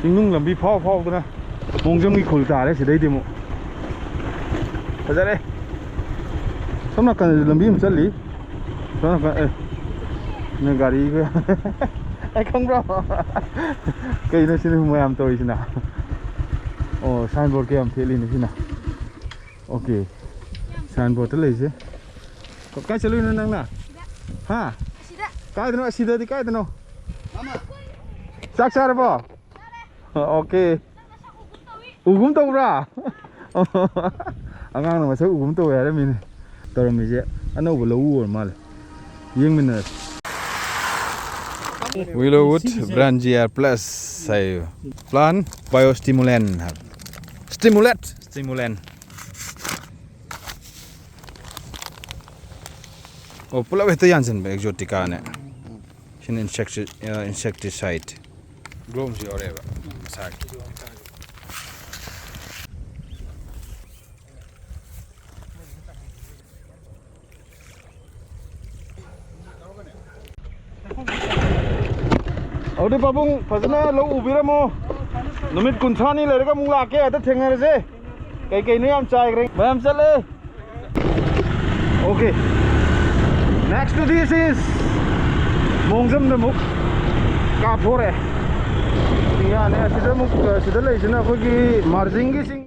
ꯆꯤꯡꯅꯨꯡ ꯂꯝꯕꯤ ꯐꯥꯎꯗꯅ ꯃꯣꯡꯖꯝꯒꯤ ꯈꯨꯜ ꯇꯥꯔꯦ ꯁꯤꯗꯩꯗꯤ ꯑꯃꯨꯛ ꯐꯖꯔꯦ ꯁꯣꯝ ꯅꯥꯀꯟꯗ ꯂꯝꯕꯤ ꯑꯃ ꯆꯠꯂꯤ ꯁꯣꯝ ꯅꯥꯀꯟ ꯅꯣꯏ ꯒꯥꯔꯤꯒ ꯑꯩ ꯈꯪꯕ꯭ꯔꯣ ꯀꯩꯅꯣ ꯁꯤꯅ ꯃꯌꯥꯝ ꯇꯧꯔꯤꯁꯤꯅ ꯑꯣ ꯁꯥꯏꯟ ꯕꯣꯔꯗ ꯀꯌꯥꯝ ꯊꯦꯠꯂꯤꯅꯦ ꯁꯤꯅ ꯑꯣꯀꯦ ꯁꯥꯏꯟ ꯕꯣꯔꯗꯇ ꯂꯩꯁꯦ ꯀꯥꯏ ꯆꯠꯂꯨꯏꯅꯣ ꯅꯪꯅ ꯍꯥ ꯀꯥꯏꯗꯅꯣ ꯑꯁꯤꯗꯗꯤ ꯀꯥꯏꯗꯅꯣ ꯆꯥꯛ ꯆꯥꯔꯕꯣ ꯑꯣꯀꯦ ꯎꯒꯨꯝ ꯇꯧꯕ꯭ꯔꯥ ꯑꯉꯥꯡꯅ ꯃꯁꯛ ꯎꯒꯨꯝ ꯇꯧꯋꯦ ꯍꯥꯏꯔꯝꯃꯤꯅꯦ ꯇꯧꯔꯝꯃꯤꯁꯦ ꯑꯅꯧꯕ ꯂꯧꯎ ꯑꯣꯏꯔ ꯃꯥꯜꯂꯦ ꯌꯦꯡꯃꯤꯟꯅꯔꯁꯤ Willowwood Brangier Plus hay Plant Biostimulant Stimulant Oh pula itu Jansen ba exotica ne Shin insecticide Glom si ore ba sak Audi pabung fazana lo ubiramo numit kunthani lerega mung lake ata thengarase kai no yam chai greng mayam chale Okay next to this is Mongjam na muk Kapore ya ne sida muk sida leisina khogi marjing gi sing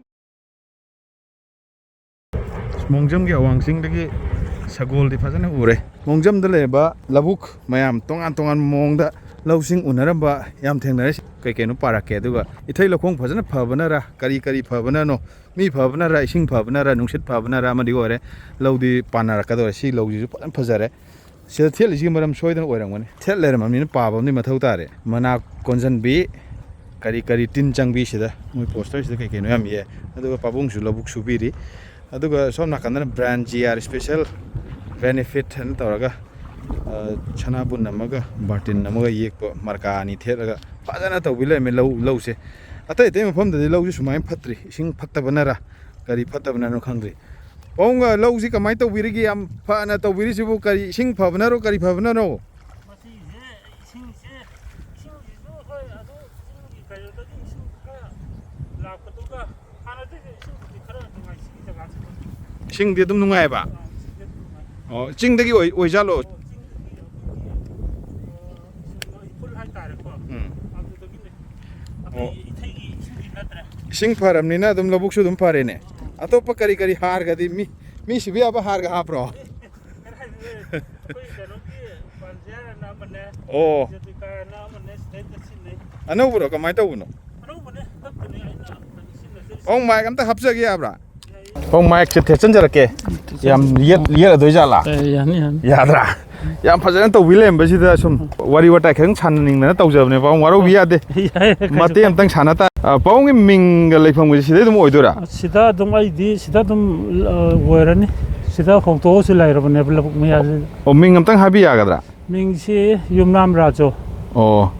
Mongjam gi awang sing dagi sagol di fazana ure Mongjam da leba labuk mayam tongan mongda Lausing unaramba yam thengnare kai no parake aduga ithai lokhong phajana phabana ra kari phabana no mi phabana ra ising phabana ra nungsit phabana ra madi ore laudi panara ka do si lauji pan phajare se thel ji maram soidan oirangani thel leram amni pabam ni mathau tare mana konjan bi kari tin changbi sida moi poster sida kai no yam ye aduga pabung su labuk subiri aduga som nakandana brand gr special benefit han tawraga chana bun namaga bartin namaga yekpa markani thelaga fajana tawbile me low se atai te mafam da low su mai phatri ising phattabana ra kari phattabana no khangri onga low si kamai tawbirigi am phana tawbiri sibu kari ising phabana ro kari phabana no masi je ising do hoi adu ising kari da ising ka lakatuga hana de ising khara ngai si jaga ising de dum nungai ba oh ching dagi oi jalo Sing param ni na dum labuk su dum pare ne atopa kari har ga di mi sibi aba har ga hapro oh ano bro kamai ta uno ong mai kam ta hapsa gi abra ong mai che thechan jarake yam liya doi jala yani yadra yam phajana to wilem basida sum wari wata khang channing na tawjabne ba waro bi ade mate am tang chana ta paung ming leifam gi sida dum oidora sida dum ai di sida dum werani sida khongto su lairabne blabuk mya o ming am tang habi ya gadra ming si yumnam rajo oh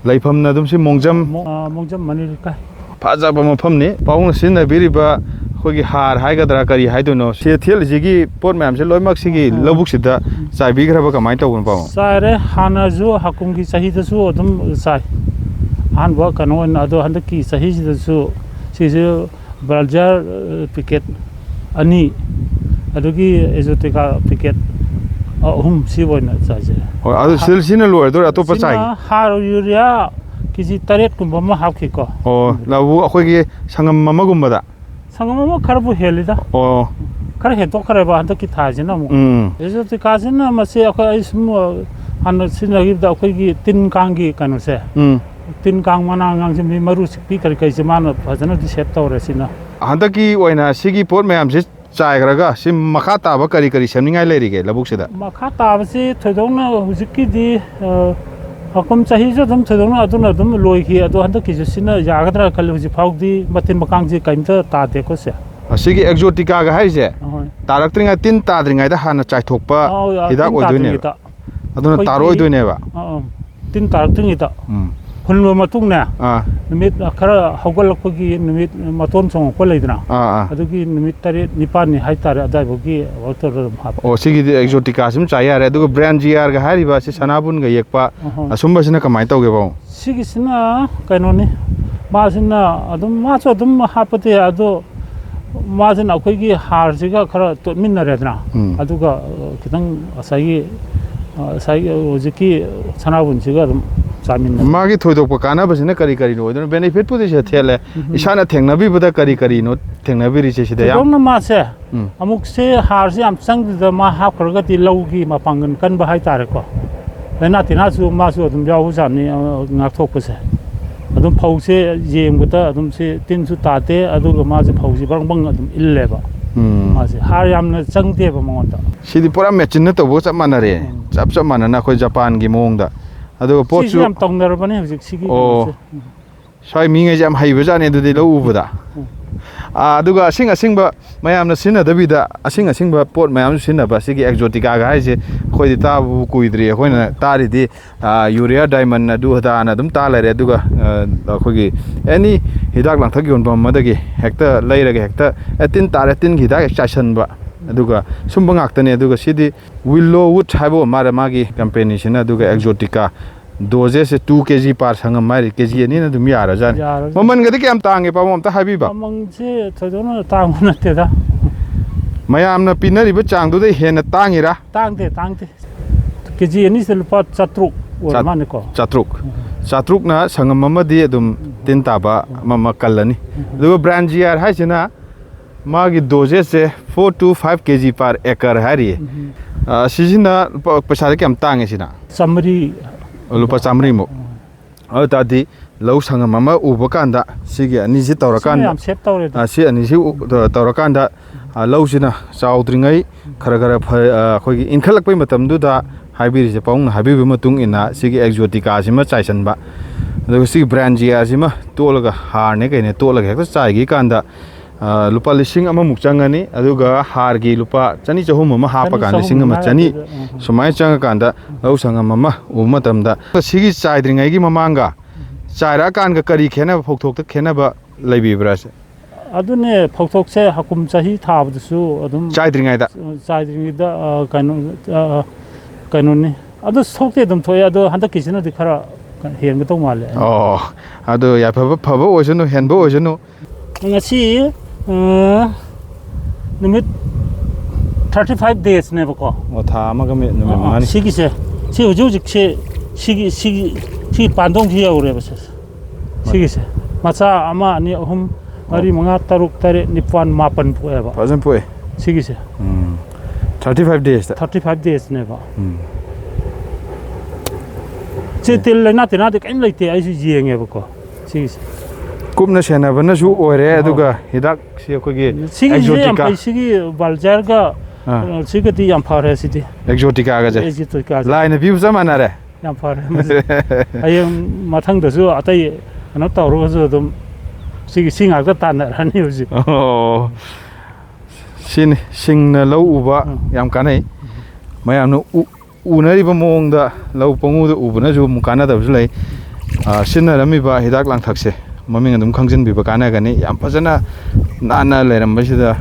leifam na dum si mongjam manir ka phajaba mafam ni paung sin na biriba khogi har haigadra kari haidono se thel jigi pot mayam se loimak sigi lobuk sida chai bi graba kamai tawun paung sare hana ju hakum gi sahi da su dum sai han wa kanon ado handa ki sahi da su si baljar picket ani adugi exotica picket si wona chaje ho adu sil sin lo dor atopa chai har urea kiji taret kumba ma hapki ko oh lawu akhoi sangam mama gumbada 상금은 카르부 헬리다. 카르 해도 카르바 한테 기타지나 뭐. 그래서 가지나 마세 아까 있으면 한 신나기다 거기 틴강기 가는세. 틴강 만나강지 미마루 스피 그렇게지만 바자나 디셋다 오래시나. 한테기 오이나 시기 포 매암지 चायग्रागा SIM मखा ताबा करी सेमनिंगाय लेरिगे लबुकसेदा मखा ताबसे थदोंना हुजिकिदि हकम चाहिजो दम थदोंना अदुना दम लोइखि अदु हंद किजसिना यागद्रा कल हुजि फाउदी मतिन मकांगजि काइमता तादे कोसे असिगी Exotica गा हाइजे तारक्त्रिंगा तिन ताद्रिंगायदा हाना चाइथोकपा हिदाक ओइदोने अदुना तारोइदोनेबा तिन तारक्त्रिंगिदा फुलवा मतुंगना निमित खरा हौगलकपगी निमित मतोन सोंगको लेदना अदुगी निमित तारे निपानि हाइतारे अदाइबगी वाटर हाप ओ सिगी एक्जोटिका सिम चायारे अदुगो ब्रांड जीआर गा हारिबा सि सनाबुन गा येकपा असुंबसिना कमाय तौगे बाउ सिगिसिना कैनोनि ꯃꯥꯁꯤꯅ ꯑꯗꯨꯝ ꯃꯥꯁꯨ ꯑꯗꯨꯝ ꯍꯥꯞꯄꯗꯤ ꯑꯗꯣ ꯃꯥꯁꯤꯅ ꯑꯩꯈꯣꯏꯒꯤ ꯍꯥꯔꯁꯤꯒ ꯈꯔ ꯇꯣꯠꯃꯤꯟꯅꯔꯦꯗꯅ ꯑꯗꯨꯒ ꯈꯤꯇꯪ ꯉꯁꯥꯏꯒꯤ ꯍꯧꯖꯤꯛꯀꯤ ꯁꯅꯥꯕꯨꯟꯁꯤꯒ ꯑꯗꯨꯝ ꯆꯥꯃꯤꯟꯅꯩ ꯃꯥꯒꯤ ꯊꯣꯏꯗꯣꯛꯄ ꯀꯥꯟꯅꯕꯁꯤꯅ ꯀꯔꯤ ꯀꯔꯤꯅꯣ ꯑꯣꯏꯗꯣꯏꯅꯣ ꯕꯦꯅꯤꯐꯤꯠꯄꯨꯗꯤ ꯁꯤꯗ ꯊꯦꯠꯂꯦ ꯏꯁꯥꯅ ꯊꯦꯡꯅꯕꯤꯕꯗ ꯀꯔꯤ ꯀꯔꯤꯅꯣ ꯊꯦꯡꯅꯕꯤꯔꯤꯁꯦ ꯁꯤꯗ ꯌꯥꯝ ꯊꯣꯏꯗꯣꯛꯅ ꯃꯥꯁꯦ ꯑꯃꯨꯛꯁꯦ ꯍꯥꯔꯁꯦ ꯌꯥꯝ ꯆꯪꯗꯨꯗ ꯃꯥ ꯍꯥꯞꯈ꯭ꯔꯒꯗꯤ ꯂꯧꯒꯤ ꯃꯄꯥꯡꯒꯜ ꯀꯟꯕ ꯍꯥꯏꯇꯥꯔꯦꯀꯣ ꯂꯥꯏꯅꯥ ꯇꯤꯟꯅꯥꯁꯨ ꯃꯥꯁꯨ ꯑꯗꯨꯝ ꯌꯥꯎꯕꯖꯥꯠꯅꯤ ꯉꯥꯛꯊꯣꯛꯄꯁꯦ ꯑꯗꯨꯝ ꯐꯧꯁꯦ ꯌꯦꯡꯕꯗ ꯑꯗꯨꯝ ꯁꯤ ꯇꯤꯟꯁꯨ ꯇꯥꯗꯦ ꯑꯗꯨꯒ ꯃꯥꯁꯦ ꯐꯧꯁꯤ ꯕꯪ ꯕꯪ ꯑꯗꯨꯝ ꯏꯜꯂꯦꯕ ꯃꯥꯁꯦ ꯍꯥꯔ ꯌꯥꯝꯅ ꯆꯪꯗꯦꯕ ꯃꯉꯣꯟꯗ ꯁꯤꯗꯤ ꯄꯨꯔꯥ ꯃꯦꯆꯤꯟꯅ ꯇꯧꯕꯒ ꯆꯞ ꯃꯥꯟꯅꯔꯦ ꯆꯞ ꯃꯥꯟꯅꯅ ꯑꯩꯈꯣꯏ ꯖꯄꯥꯟꯒꯤ ꯃꯑꯣꯡꯗ ꯑꯗꯨꯒ ꯄꯣꯠꯁꯨ ꯁꯤꯁꯨ ꯌꯥꯝ ꯇꯧꯅꯔꯕꯅꯦ ꯍꯧꯖꯤꯛ ꯁꯤꯒꯤ ꯀꯩꯅꯣꯁꯦ ꯁ꯭ꯋꯥꯏ ꯃꯤꯉꯩꯁꯦ ꯌꯥꯝ ꯍꯩꯕꯖꯥꯠꯅꯤ ꯑꯗꯨꯗꯤ ꯂꯧ ꯎꯕꯗ ꯑꯗꯨꯒ ꯑꯁꯤꯡꯕ ꯃꯌꯥꯝꯅ ꯁꯤꯖꯤꯟꯅꯗꯕꯤꯗ ꯑꯁꯤꯡꯕ ꯄꯣꯠ ꯃꯌꯥꯝꯁꯨ ꯁꯤꯖꯤꯟꯅꯕ ꯁꯤꯒꯤ ꯑꯦꯛꯖꯣꯇꯤꯀꯥꯒ ꯍꯥꯏꯁꯦ ꯑꯩꯈꯣꯏꯗꯤ ꯇꯥꯕꯕꯨ ꯀꯨꯏꯗ꯭ꯔꯤ ꯑꯩꯈꯣꯏꯅ ꯇꯥꯔꯤꯗꯤ ꯌꯨꯔꯤꯌꯥ ꯗꯥꯏꯃꯟ ꯑꯗꯨ ꯑꯗꯥꯅ ꯑꯗꯨꯝ ꯇꯥ ꯂꯩꯔꯦ ꯑꯗꯨꯒ ꯑꯩꯈꯣꯏꯒꯤ ꯑꯦꯅꯤ ꯍꯤꯗꯥꯛ ꯂꯥꯡꯊꯛ ꯌꯣꯟꯐꯝ ꯑꯃꯗꯒꯤ ꯍꯦꯛꯇ ꯂꯩꯔꯒ ꯍꯦꯛꯇ ꯇꯤꯟ ꯇꯥꯔꯦ ꯇꯤꯟꯒꯤ ꯍꯤꯗꯥꯛ ꯍꯦꯛ ꯆꯥꯏꯁꯟꯕ ꯑꯗꯨꯒ ꯁꯨꯝꯕ ꯉꯥꯛꯇꯅꯦ ꯑꯗꯨꯒ ꯁꯤꯗꯤ ꯋꯤꯜꯂꯣ ꯋꯨꯠ ꯍꯥꯏꯕ ꯃꯥꯜꯂꯦ ꯃꯥꯒꯤ ꯀꯝꯄꯦꯅꯤꯁꯤꯅ ꯑꯗꯨꯒ ꯑꯦꯛꯖꯣꯇꯤꯀꯥ ꯗꯣꯖꯦꯁꯦ 2 kg ꯄꯥꯔ ꯁꯪꯉꯝ ꯍꯥꯏꯔꯤ ꯀꯦꯖꯤ ꯑꯅꯤꯅ ꯑꯗꯨꯝ ꯌꯥꯔꯖꯥꯠꯅꯤ ꯃꯃꯟꯒꯗꯤ ꯀꯌꯥꯝ ꯇꯥꯡꯒꯦ ꯄꯥꯕꯨꯡ ꯑꯝꯇ ꯍꯥꯏꯕꯤꯕ ꯃꯃꯜꯁꯦ ꯊꯣꯏꯗꯣꯛꯅ ꯇꯥꯡꯕ ꯅꯠꯇꯦꯗ ꯃꯌꯥꯝꯅ ꯄꯤꯅꯔꯤꯕ ꯆꯥꯡꯗꯨꯗꯩ ꯍꯦꯟꯅ ꯇꯥꯡꯉꯤꯔꯥ ꯇꯥꯡꯗꯦ ꯀꯦꯖꯤ ꯑꯅꯤꯁꯤꯗ ꯂꯨꯄꯥ 700 ꯑꯣꯏꯔ ꯃꯥꯜꯂꯦꯀꯣ 700ꯅ ꯁꯪꯉꯝ ꯑꯃꯗꯤ ꯑꯗꯨꯝ ꯇꯤꯟ ꯇꯥꯕ ꯑꯃ ꯀꯜꯂꯅꯤ ꯑꯗꯨꯒ ꯕ꯭ꯔꯥꯟꯖꯤꯌꯥꯔ ꯍꯥꯏꯁꯤꯅ ꯃꯥꯒꯤ ꯗꯣꯖꯦꯁꯁꯦ 4 to 5 kg ꯄꯥꯔ ꯑꯦꯀꯔ ꯍꯥꯏꯔꯤꯌꯦ ꯁꯤꯁꯤꯅ ꯄꯩꯁꯥꯗꯤ ꯀꯌꯥꯝ ꯇꯥꯡꯉꯦ ꯁꯤꯅ ꯂꯨꯄꯥ 100 ꯑꯗꯨ ꯇꯥꯔꯗꯤ ꯂꯧ ꯁꯪꯉꯝ ꯑꯃ ꯎꯕ ꯀꯥꯟꯗ ꯁꯤꯒꯤ ꯑꯅꯤꯁꯤ ꯇꯧꯔꯀꯥꯟꯗ ꯁꯤ ꯑꯅꯤꯁꯤ ꯇꯧꯔꯀꯥꯟꯗ ꯂꯧꯁꯤꯅ ꯆꯥꯎꯗ꯭ꯔꯤꯉꯩ ꯈꯔ ꯑꯩꯈꯣꯏꯒꯤ ꯏꯟꯈꯠꯂꯛꯄꯩ ꯃꯇꯝꯗꯨꯗ ꯍꯥꯏꯕꯤꯔꯤꯁꯦ ꯄꯥꯎꯡꯅ ꯍꯥꯏꯕꯤꯕ ꯃꯇꯨꯡ ꯏꯟꯅ ꯁꯤꯒꯤ ꯑꯦꯛꯖꯣꯇꯤꯀꯥꯁꯤꯃ ꯆꯥꯏꯁꯟꯕ ꯑꯗꯨꯒ ꯁꯤꯒꯤ ꯕ꯭ꯔꯥꯟꯖꯤꯌꯥꯁꯤꯃ ꯇꯣꯠꯂꯒ ꯍꯥꯔꯅꯦ ꯀꯩꯅꯦ ꯇꯣꯠꯂꯒ ꯍꯦꯛꯇ ꯆꯥꯏꯈꯤ ꯀꯥꯟꯗ ꯂꯨꯄꯥ 1,000 ꯆꯪꯉꯅꯤ ꯑꯗꯨꯒ ꯍꯥꯔꯒꯤ ꯂꯨꯄꯥ 200-300 ꯑꯃ ꯍꯥꯞꯄ ꯀꯥꯟꯗ 1,100 ꯁꯨꯃꯥꯏꯅ ꯆꯪꯉꯀꯥꯟꯗ ꯂꯧ ꯁꯪꯉꯝ ꯑꯃ ꯎꯕ ꯃꯇꯝꯗ ꯁꯤꯒꯤ ꯆꯥꯏꯗ꯭ꯔꯤꯉꯩꯒꯤ ꯃꯃꯥꯡꯒ ꯆꯥꯏꯔꯛꯑꯀꯥꯟꯗ ꯀꯔꯤ ꯈꯦꯠꯅꯕ ꯐꯧꯊꯣꯛꯇ ꯈꯦꯠꯅꯕ ꯂꯩꯕꯤꯕ꯭ꯔꯥ ꯑꯗꯨꯅꯦ ꯐꯧꯊꯣꯛꯁꯦ ꯍꯀꯨꯝ ꯆꯍꯤ ꯊꯥꯕꯗꯁꯨ ꯑꯗꯨꯝ ꯆꯥꯏꯗ꯭ꯔꯤꯉꯩꯗ ꯀꯩꯅꯣꯅꯤ ꯑꯗꯨ ꯊꯣꯛꯇꯤ ꯑꯗꯨꯝ ꯊꯣꯛꯑꯦ ꯑꯗꯣ ꯍꯟꯗꯛꯀꯤꯁꯤꯅꯗꯤ ꯈꯔ ꯍꯦꯟꯒꯗꯧ ꯃꯥꯜꯂꯦ ꯑꯗꯣ ꯌꯥꯏꯐꯕ ꯐꯕ ꯑꯣꯏꯁꯅꯨ ꯍꯦꯟꯕ ꯑꯣꯏꯁꯅꯨ ngasi numit 35 days nebako tha amaga numit mani sigise si hujujik si pandong ji yaure base sigise macha ama ani ahum mari manga taruk tare nipan mapan poeba fajan poe sigise 35 days neba che til lena tina de kain leite ai si yengebako sigise ꯀꯨꯞꯅ ꯁꯦꯟꯅꯕꯅꯁꯨ ꯑꯣꯏꯔꯦ ꯑꯗꯨꯒ ꯍꯤꯗꯥꯛꯁꯤ ꯑꯩꯈꯣꯏꯒꯤ ꯑꯦꯛꯖꯣꯇꯤꯀꯥ ꯁꯤꯒꯤ ꯕꯜꯖꯔꯒ ꯁꯤꯒꯗꯤ ꯌꯥꯝ ꯐꯔꯦ ꯁꯤꯗꯤ ꯑꯦꯛꯖꯣꯇꯤꯀꯥꯒꯁꯦ ꯂꯥꯏꯅ ꯄꯤꯕ ꯆꯞ ꯃꯥꯟꯅꯔꯦ ꯌꯥꯝ ꯐꯔꯦ ꯍꯌꯦꯡ ꯃꯊꯪꯗꯁꯨ ꯑꯇꯩ ꯀꯩꯅꯣ ꯇꯧꯔꯒꯁꯨ ꯑꯗꯨꯝ ꯁꯤ ꯉꯥꯛꯇ ꯇꯥꯟꯅꯔꯅꯤ ꯍꯧꯖꯤꯛ ꯁꯤꯅꯤ ꯁꯤꯡꯅ ꯂꯧ ꯎꯕ ꯌꯥꯝ ꯀꯥꯟꯅꯩ ꯃꯌꯥꯝꯅ ꯎꯅꯔꯤꯕ ꯃꯑꯣꯡꯗ ꯂꯧ ꯄꯪꯎꯗ ꯎꯕꯅꯁꯨ ꯑꯃꯨꯛ ꯀꯥꯟꯅꯗꯕꯁꯨ ꯂꯩ ꯁꯤꯖꯤꯟꯅꯔꯝꯃꯤꯕ ꯍꯤꯗꯥꯛ ꯂꯥꯡꯊꯛꯁꯦ ꯃꯃꯤꯡ ꯑꯗꯨꯝ ꯈꯪꯖꯤꯟꯕꯤꯕ ꯀꯥꯟꯅꯒꯅꯤ ꯌꯥꯝ ꯐꯖꯅ ꯅꯥꯟꯅ ꯂꯩꯔꯝꯕꯁꯤꯗ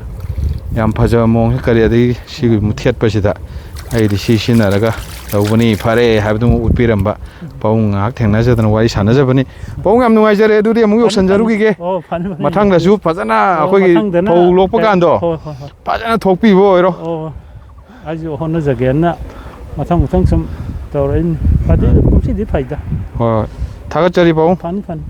ꯌꯥꯝ ꯐꯖꯕ ꯃꯑꯣꯡꯁꯦ ꯀꯔꯤ ꯑꯗꯒꯤ ꯁꯤꯒꯤ ꯊꯦꯠꯄꯁꯤꯗ ꯑꯩꯗꯤ ꯁꯤ ꯁꯤꯖꯤꯟꯅꯔꯒ ꯇꯧꯕꯅꯤ ꯐꯔꯦ ꯍꯥꯏꯕꯗꯨꯃ ꯎꯠꯄꯤꯔꯝꯕ ꯄꯥꯎꯡ ꯉꯥꯏꯍꯥꯛ ꯊꯦꯡꯅꯖꯗꯅ ꯋꯥꯔꯤ ꯁꯥꯟꯅꯖꯕꯅꯤ ꯄꯥꯎꯡ ꯌꯥꯝ ꯅꯨꯡꯉꯥꯏꯖꯔꯦ ꯑꯗꯨꯗꯤ ꯑꯃꯨꯛ ꯌꯧꯁꯟꯖꯔꯨꯈꯤꯒꯦ ꯃꯊꯪꯗꯁꯨ ꯐꯖꯅ ꯑꯩꯈꯣꯏꯒꯤ ꯐꯧ ꯂꯣꯛꯄ ꯀꯥꯟꯗꯣ ꯐꯖꯅ ꯊꯣꯛꯄꯤꯕ ꯑꯣꯏꯔꯣ ꯑꯩꯁꯨ ꯍꯣꯠꯅꯖꯒꯦꯅ ꯃꯊꯪ ꯁꯨꯝ ꯇꯧꯔꯛꯏꯅꯤ ꯐꯗꯤ ꯀꯨꯝꯁꯤꯗꯤ ꯐꯩꯗ ꯍꯣꯏ ꯊꯥꯒꯠꯆꯔꯤ ꯄꯥꯎꯡ ꯐꯅꯤ